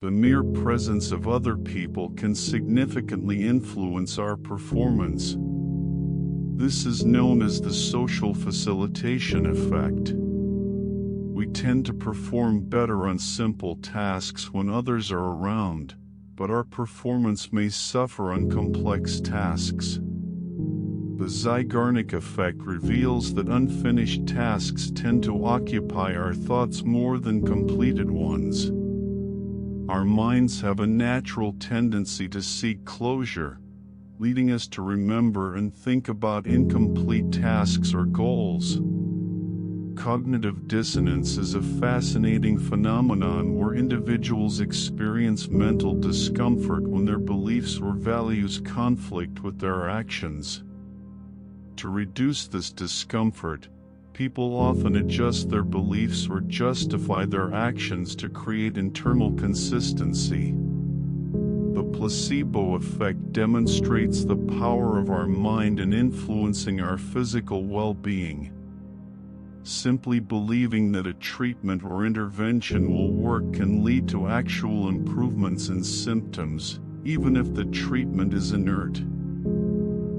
The mere presence of other people can significantly influence our performance. This is known as the social facilitation effect. We tend to perform better on simple tasks when others are around, but our performance may suffer on complex tasks. The Zeigarnik effect reveals that unfinished tasks tend to occupy our thoughts more than completed ones. Our minds have a natural tendency to seek closure, leading us to remember and think about incomplete tasks or goals. Cognitive dissonance is a fascinating phenomenon where individuals experience mental discomfort when their beliefs or values conflict with their actions. To reduce this discomfort, people often adjust their beliefs or justify their actions to create internal consistency. The placebo effect demonstrates the power of our mind in influencing our physical well-being. Simply believing that a treatment or intervention will work can lead to actual improvements in symptoms, even if the treatment is inert.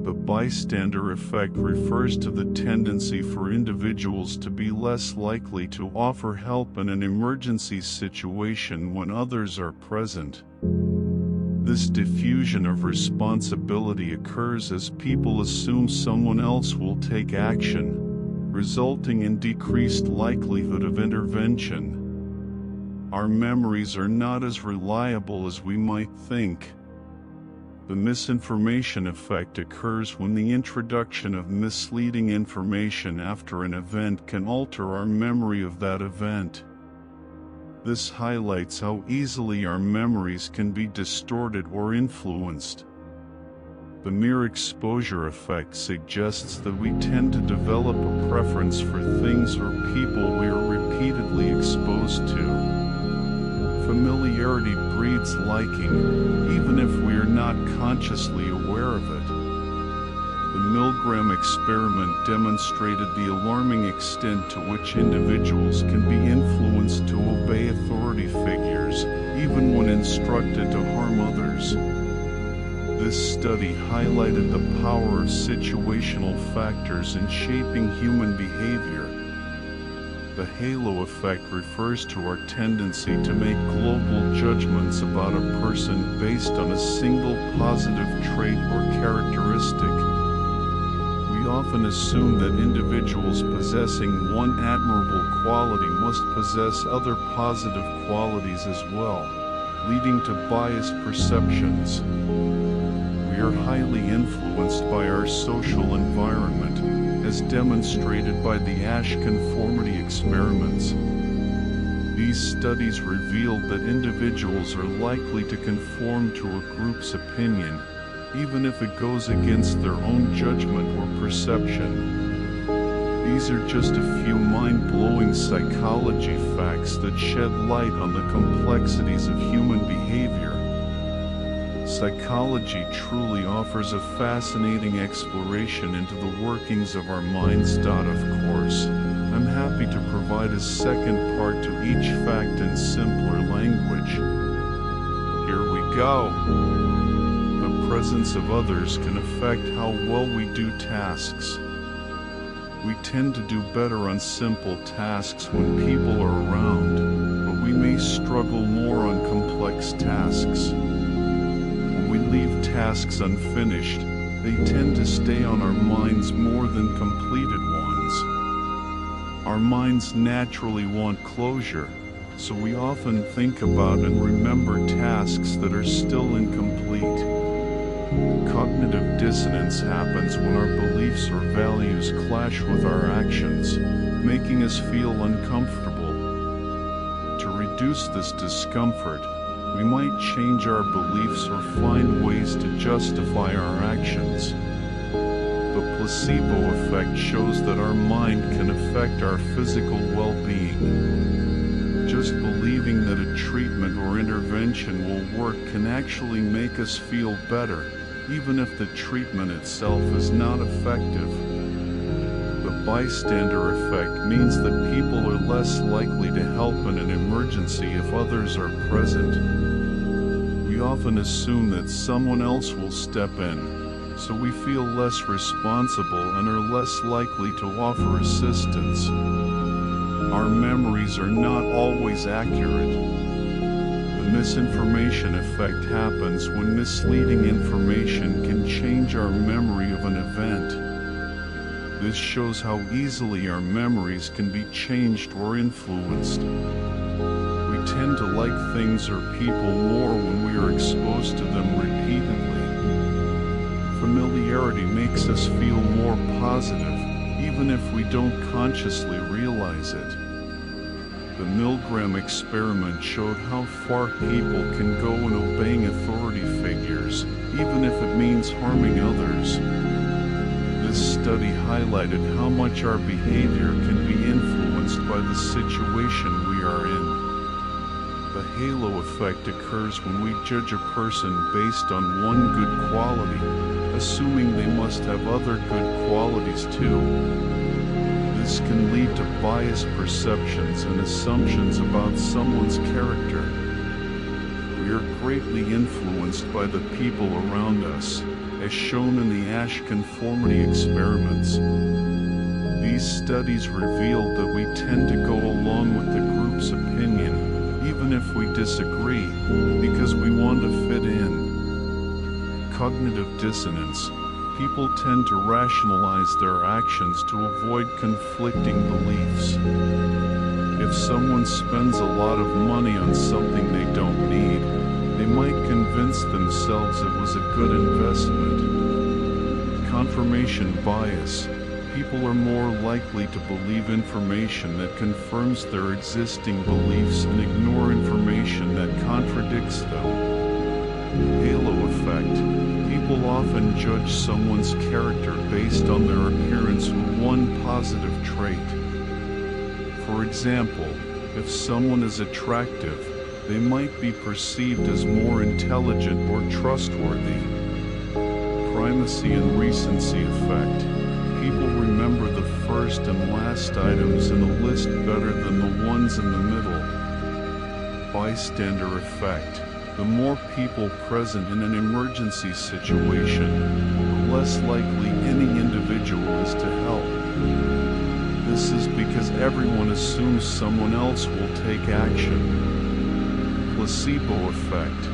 The bystander effect refers to the tendency for individuals to be less likely to offer help in an emergency situation when others are present. This diffusion of responsibility occurs as people assume someone else will take action, resulting in decreased likelihood of intervention. Our memories are not as reliable as we might think. The misinformation effect occurs when the introduction of misleading information after an event can alter our memory of that event. This highlights how easily our memories can be distorted or influenced. The mere exposure effect suggests that we tend to develop a preference for things or people we are repeatedly exposed to. Familiarity breeds liking, even if we are not consciously aware of it. The Milgram experiment demonstrated the alarming extent to which individuals can be influenced to obey authority figures, even when instructed to harm others. This study highlighted the power of situational factors in shaping human behavior. The halo effect refers to our tendency to make global judgments about a person based on a single positive trait or characteristic. We often assume that individuals possessing one admirable quality must possess other positive qualities as well, leading to biased perceptions. We are highly influenced by our social environment, as demonstrated by the Asch conformity experiments. These studies revealed that individuals are likely to conform to a group's opinion, even if it goes against their own judgment or perception. These are just a few mind-blowing psychology facts that shed light on the complexities of human behavior. Psychology truly offers a fascinating exploration into the workings of our minds. Of course, I'm happy to provide a second part to each fact in simpler language. Here we go. The presence of others can affect how well we do tasks. We tend to do better on simple tasks when people are around, but we may struggle more on complex tasks. We leave tasks unfinished, they tend to stay on our minds more than completed ones. Our minds naturally want closure, so we often think about and remember tasks that are still incomplete. Cognitive dissonance happens when our beliefs or values clash with our actions, making us feel uncomfortable. To reduce this discomfort, we might change our beliefs or find ways to justify our actions. The placebo effect shows that our mind can affect our physical well-being. Just believing that a treatment or intervention will work can actually make us feel better, even if the treatment itself is not effective. The bystander effect means that people are less likely to help in an emergency if others are present. often assume that someone else will step in, so we feel less responsible and are less likely to offer assistance. Our memories are not always accurate. The misinformation effect happens when misleading information can change our memory of an event. This shows how easily our memories can be changed or influenced. We tend to like things or people more when we are exposed to them repeatedly. Familiarity makes us feel more positive, even if we don't consciously realize it. The Milgram experiment showed how far people can go in obeying authority figures, even if it means harming others. This study highlighted how much our behavior can be influenced by the situation we are in. The halo effect occurs when we judge a person based on one good quality, assuming they must have other good qualities too. This can lead to biased perceptions and assumptions about someone's character. We are greatly influenced by the people around us, as shown in the Asch conformity experiments. These studies revealed that we tend to go along with the group's opinion, even if we disagree, because we want to fit in. Cognitive dissonance. People tend to rationalize their actions to avoid conflicting beliefs. If someone spends a lot of money on something they don't need, they might convince themselves it was a good investment. Confirmation bias. People are more likely to believe information that confirms their existing beliefs and ignore information that contradicts them. Halo effect. People often judge someone's character based on their appearance with one positive trait. For example, if someone is attractive, they might be perceived as more intelligent or trustworthy. Primacy and recency effect. People remember the first and last items in a list better than the ones in the middle. Bystander effect. The more people present in an emergency situation, the less likely any individual is to help. This is because everyone assumes someone else will take action. Placebo effect.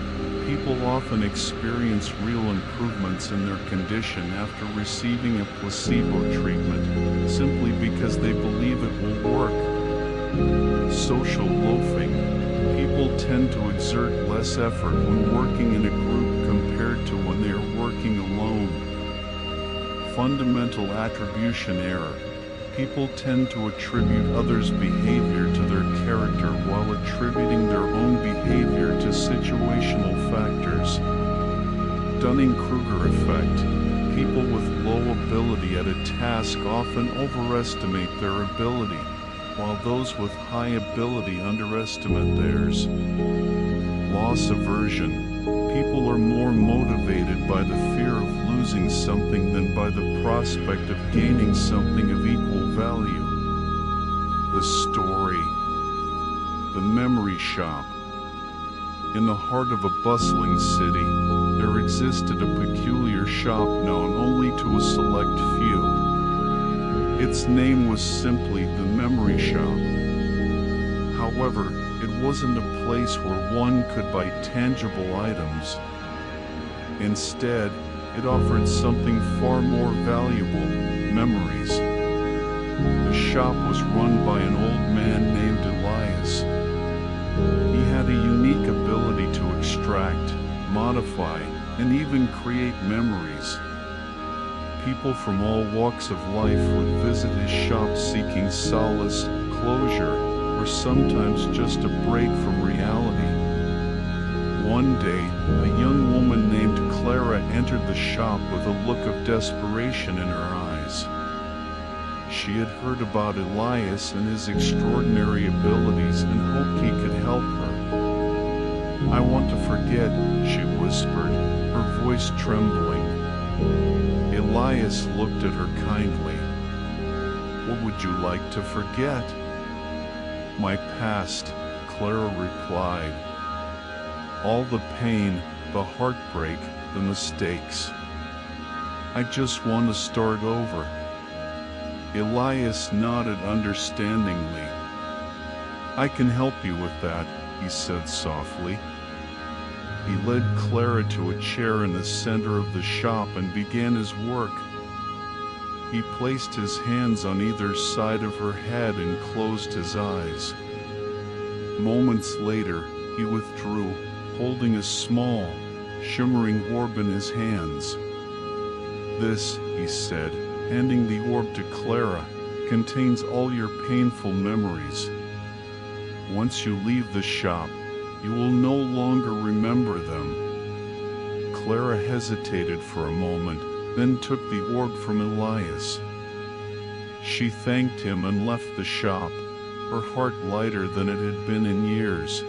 People often experience real improvements in their condition after receiving a placebo treatment, simply because they believe it will work. Social loafing. People tend to exert less effort when working in a group compared to when they are working alone. Fundamental attribution error. People tend to attribute others' behavior to their character while attributing their own behavior to situational factors. Dunning-Kruger effect. People with low ability at a task often overestimate their ability, while those with high ability underestimate theirs. Loss aversion. People are more motivated by the fear of losing something than by the prospect of gaining something of equal value. The story. The memory shop. In the heart of a bustling city, there existed a peculiar shop known only to a select few. Its name was simply the memory shop. However, it wasn't a place where one could buy tangible items. Instead, it offered something far more valuable: memories. The shop was run by an old man named Elias. He had a unique ability to extract, modify, and even create memories. People from all walks of life would visit his shop seeking solace, closure, or sometimes just a break from reality. One day, a young woman named Clara entered the shop with a look of desperation in her eyes. She had heard about Elias and his extraordinary abilities and hoped he could help her. "I want to forget," she whispered, her voice trembling. Elias looked at her kindly. "What would you like to forget?" "My past," Clara replied. "All the pain, the heartbreak, the mistakes. I just want to start over. Elias nodded understandingly. I can help you with that, he said softly. He led Clara to a chair in the center of the shop and began his work. He placed his hands on either side of her head and closed his eyes. Moments later, he withdrew, holding a small, shimmering orb in his hands. This, he said, handing the orb to Clara, contains all your painful memories. Once you leave the shop, you will no longer remember them. Clara hesitated for a moment, then took the orb from Elias. She thanked him and left the shop, her heart lighter than it had been in years.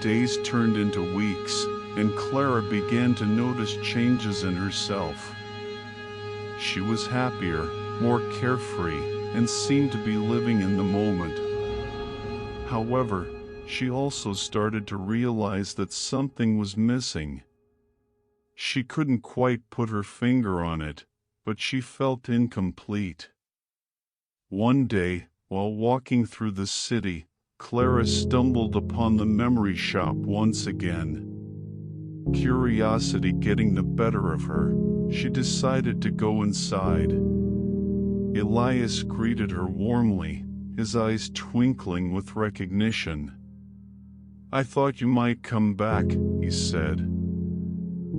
Days turned into weeks, and Clara began to notice changes in herself. She was happier, more carefree, and seemed to be living in the moment. However, she also started to realize that something was missing. She couldn't quite put her finger on it, but she felt incomplete. One day, while walking through the city, Clara stumbled upon the memory shop once again. Curiosity getting the better of her, she decided to go inside. Elias greeted her warmly, his eyes twinkling with recognition. I thought you might come back, he said.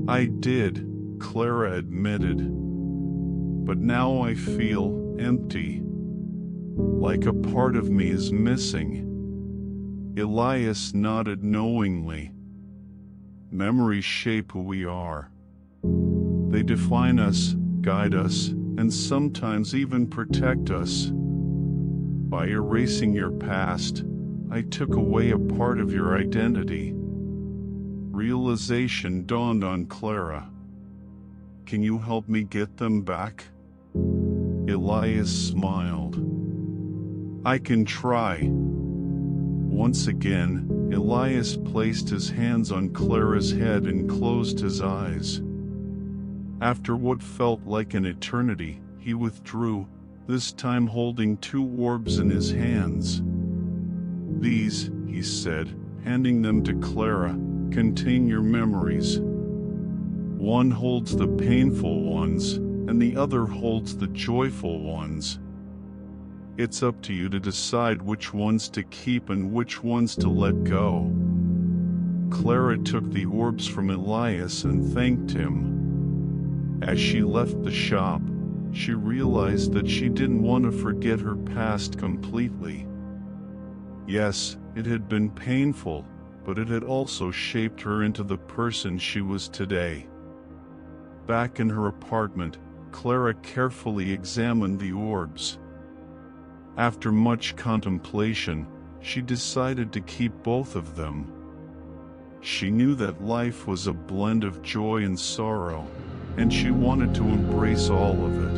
I did, Clara admitted. But now I feel empty. Like a part of me is missing. Elias nodded knowingly. Memories shape who we are. They define us, guide us, and sometimes even protect us. By erasing your past, I took away a part of your identity. Realization dawned on Clara. Can you help me get them back? Elias smiled. I can try. Once again, Elias placed his hands on Clara's head and closed his eyes. After what felt like an eternity, he withdrew, this time holding 2 orbs in his hands. These, he said, handing them to Clara, contain your memories. One holds the painful ones, and the other holds the joyful ones. It's up to you to decide which ones to keep and which ones to let go. Clara took the orbs from Elias and thanked him. As she left the shop, she realized that she didn't want to forget her past completely. Yes, it had been painful, but it had also shaped her into the person she was today. Back in her apartment, Clara carefully examined the orbs. After much contemplation, she decided to keep both of them. She knew that life was a blend of joy and sorrow, and she wanted to embrace all of it.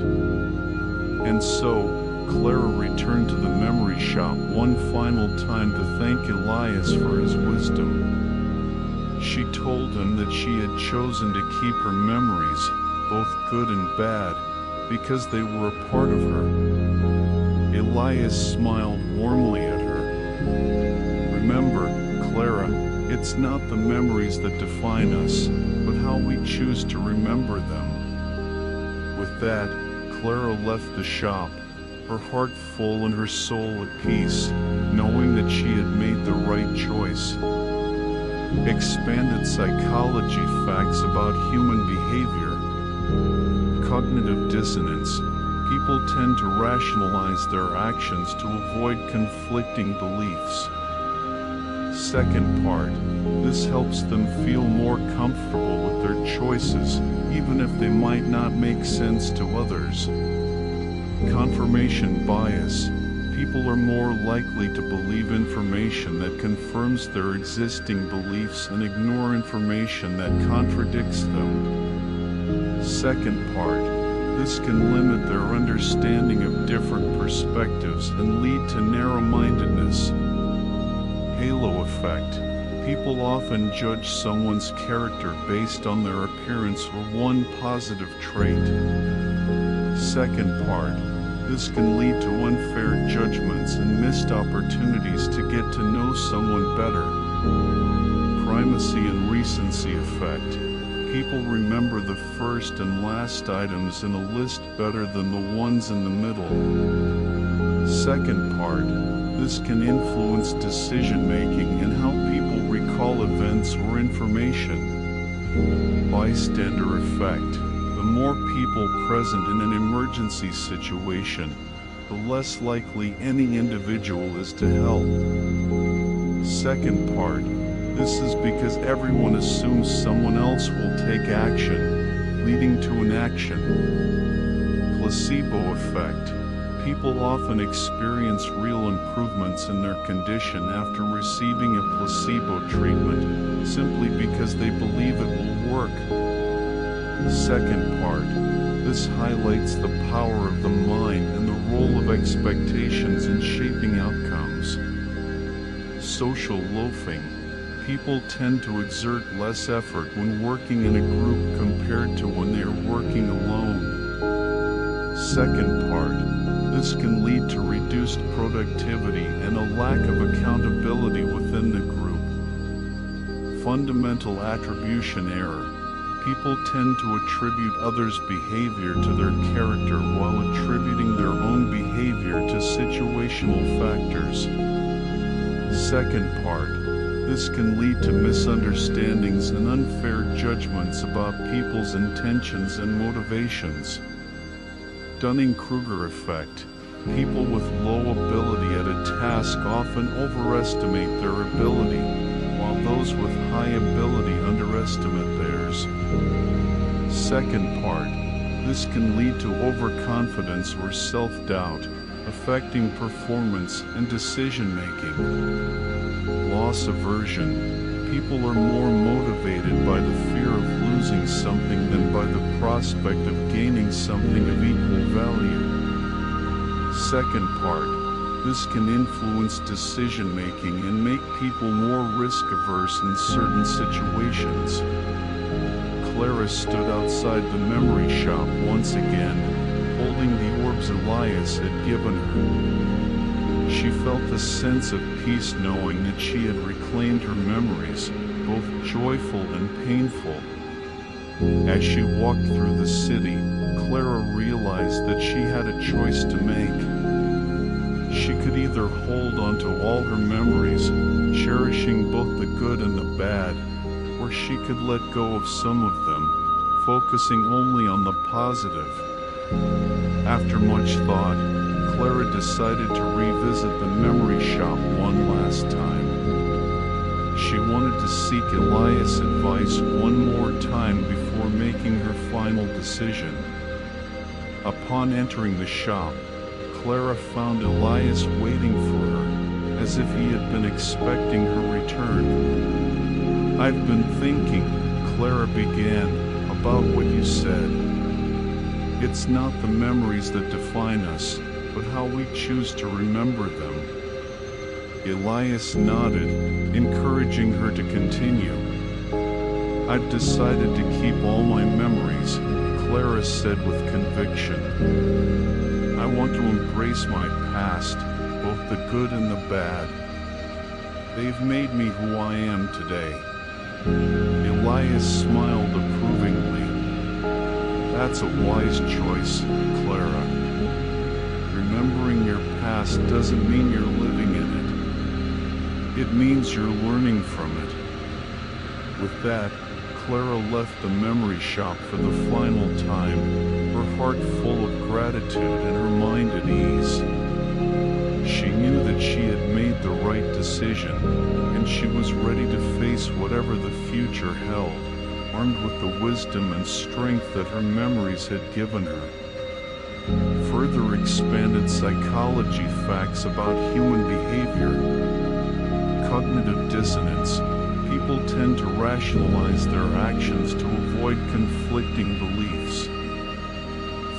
And so, Clara returned to the memory shop one final time to thank Elias for his wisdom. She told him that she had chosen to keep her memories, both good and bad, because they were a part of her. Elias smiled warmly at her. Remember, Clara, it's not the memories that define us, but how we choose to remember them. With that, Clara left the shop, her heart full and her soul at peace, knowing that she had made the right choice. Expanded psychology facts about human behavior. Cognitive dissonance. People tend to rationalize their actions to avoid conflicting beliefs. Second part, this helps them feel more comfortable with their choices, even if they might not make sense to others. Confirmation bias. People are more likely to believe information that confirms their existing beliefs and ignore information that contradicts them. Second part, this can limit their understanding of different perspectives and lead to narrow-mindedness. Halo effect. People often judge someone's character based on their appearance or one positive trait. Second part, this can lead to unfair judgments and missed opportunities to get to know someone better. Primacy and recency effect. People remember the first and last items in a list better than the ones in the middle. Second part, this can influence decision-making and how people recall events or information. Bystander effect. The more people present in an emergency situation, the less likely any individual is to help. Second part, this is because everyone assumes someone else will take action, leading to inaction. Placebo effect. People often experience real improvements in their condition after receiving a placebo treatment, simply because they believe it will work. Second part, this highlights the power of the mind and the role of expectations in shaping outcomes. Social loafing. People tend to exert less effort when working in a group compared to when they are working alone. Second part, this can lead to reduced productivity and a lack of accountability within the group. Fundamental attribution error. People tend to attribute others' behavior to their character while attributing their own behavior to situational factors. Second part, this can lead to misunderstandings and unfair judgments about people's intentions and motivations. Dunning-Kruger effect. People with low ability at a task often overestimate their ability, while those with high ability underestimate theirs. Second part, this can lead to overconfidence or self-doubt, affecting performance and decision-making. Loss aversion. People are more motivated by the fear of losing something than by the prospect of gaining something of equal value. Second part, this can influence decision-making and make people more risk-averse in certain situations. Clara stood outside the memory shop once again, holding the orbs Elias had given her. She felt a sense of peace knowing that she had reclaimed her memories, both joyful and painful. As she walked through the city, Clara realized that she had a choice to make. She could either hold on to all her memories, cherishing both the good and the bad, or she could let go of some of them, focusing only on the positive. After much thought, Clara decided to revisit the memory shop one last time. She wanted to seek Elias' advice one more time before making her final decision. Upon entering the shop, Clara found Elias waiting for her, as if he had been expecting her return. "I've been thinking," Clara began, "about what you said. It's not the memories that define us, but how we choose to remember them." Elias nodded, encouraging her to continue. "I've decided to keep all my memories," Clara said with conviction. "I want to embrace my past, both the good and the bad. They've made me who I am today." Elias smiled approvingly. "That's a wise choice, Clara. Remembering your past doesn't mean you're living in it. It means you're learning from it." With that, Clara left the memory shop for the final time, her heart full of gratitude and her mind at ease. She knew that she had made the right decision, and she was ready to face whatever the future held, armed with the wisdom and strength that her memories had given her. Further expanded psychology facts about human behavior. Cognitive dissonance. People tend to rationalize their actions to avoid conflicting beliefs.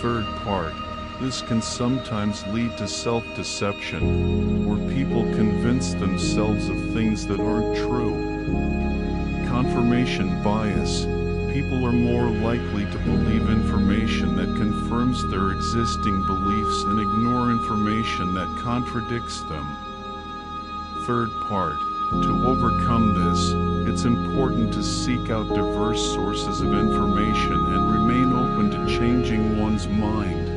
Third part, this can sometimes lead to self-deception, where people convince themselves of things that aren't true. confirmation bias. People are more likely to believe information that confirms their existing beliefs and ignore information that contradicts them. Third part. To overcome this, it's important to seek out diverse sources of information and remain open to changing one's mind.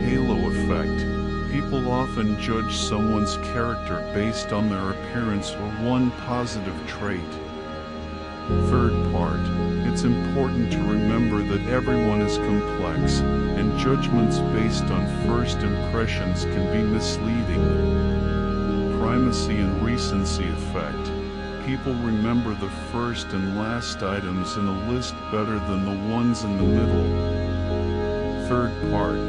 Halo effect. People often judge someone's character based on their appearance or one positive trait. Third part. It's important to remember that everyone is complex, and judgments based on first impressions can be misleading. Primacy and recency effect. People remember the first and last items in a list better than the ones in the middle. Third part.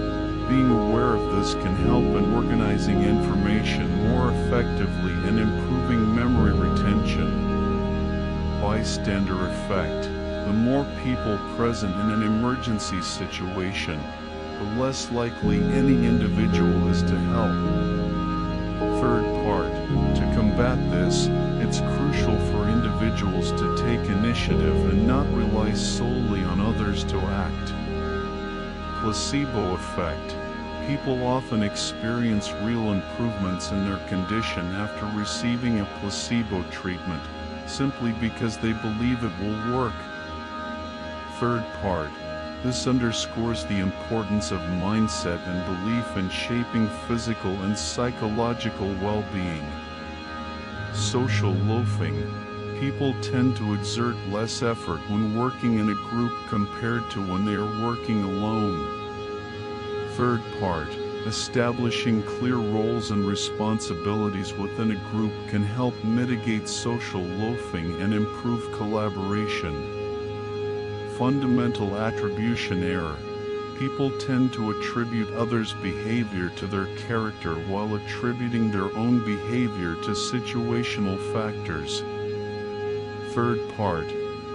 Being aware of this can help in organizing information more effectively and improving memory retention. Bystander effect. The more people present in an emergency situation, the less likely any individual is to help. Third part. To combat this, it's crucial for individuals to take initiative and not rely solely on others to act. Placebo effect. People often experience real improvements in their condition after receiving a placebo treatment, simply because they believe it will work. Third part. This underscores the importance of mindset and belief in shaping physical and psychological well-being. Social loafing. People tend to exert less effort when working in a group compared to when they are working alone. Third part. Establishing clear roles and responsibilities within a group can help mitigate social loafing and improve collaboration. Fundamental attribution error. People tend to attribute others' behavior to their character while attributing their own behavior to situational factors. Third part.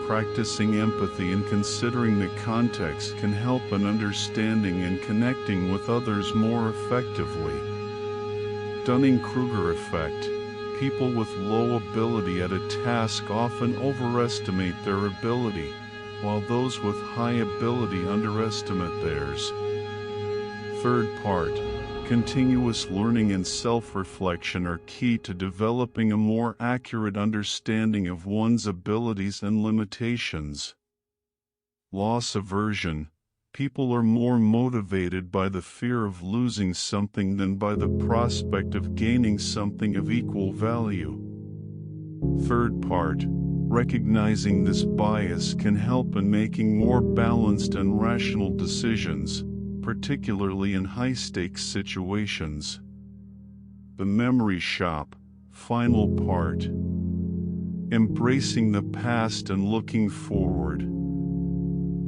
Practicing empathy and considering the context can help in understanding and connecting with others more effectively. Dunning-Kruger effect. People with low ability at a task often overestimate their ability, while those with high ability underestimate theirs. Third part. Continuous learning and self-reflection are key to developing a more accurate understanding of one's abilities and limitations. Loss aversion. People are more motivated by the fear of losing something than by the prospect of gaining something of equal value. Third part. Recognizing this bias can help in making more balanced and rational decisions, particularly in high-stakes situations. The memory shop. Final part. Embracing the past and looking forward.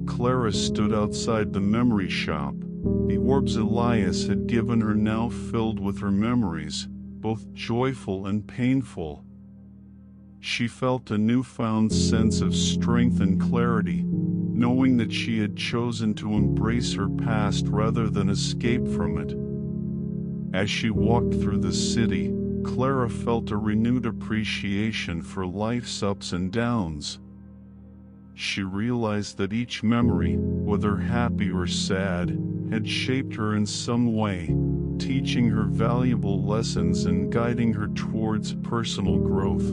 Clara stood outside the memory shop. The orbs Elias had given her now filled with her memories, both joyful and painful. She felt a newfound sense of strength and clarity, knowing that she had chosen to embrace her past rather than escape from it. As she walked through the city, Clara felt a renewed appreciation for life's ups and downs. She realized that each memory, whether happy or sad, had shaped her in some way, teaching her valuable lessons and guiding her towards personal growth.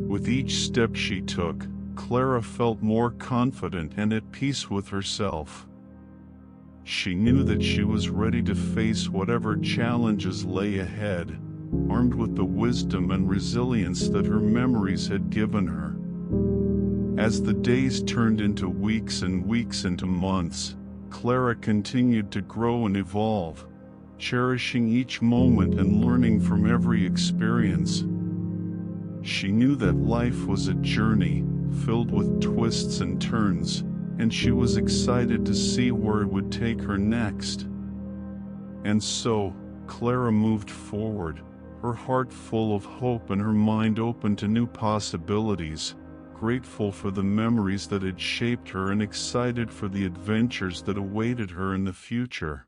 With each step she took, Clara felt more confident and at peace with herself. She knew that she was ready to face whatever challenges lay ahead, armed with the wisdom and resilience that her memories had given her. As the days turned into weeks and weeks into months, Clara continued to grow and evolve, cherishing each moment and learning from every experience. She knew that life was a journey, filled with twists and turns, and she was excited to see where it would take her next. And so, Clara moved forward, her heart full of hope and her mind open to new possibilities, grateful for the memories that had shaped her and excited for the adventures that awaited her in the future.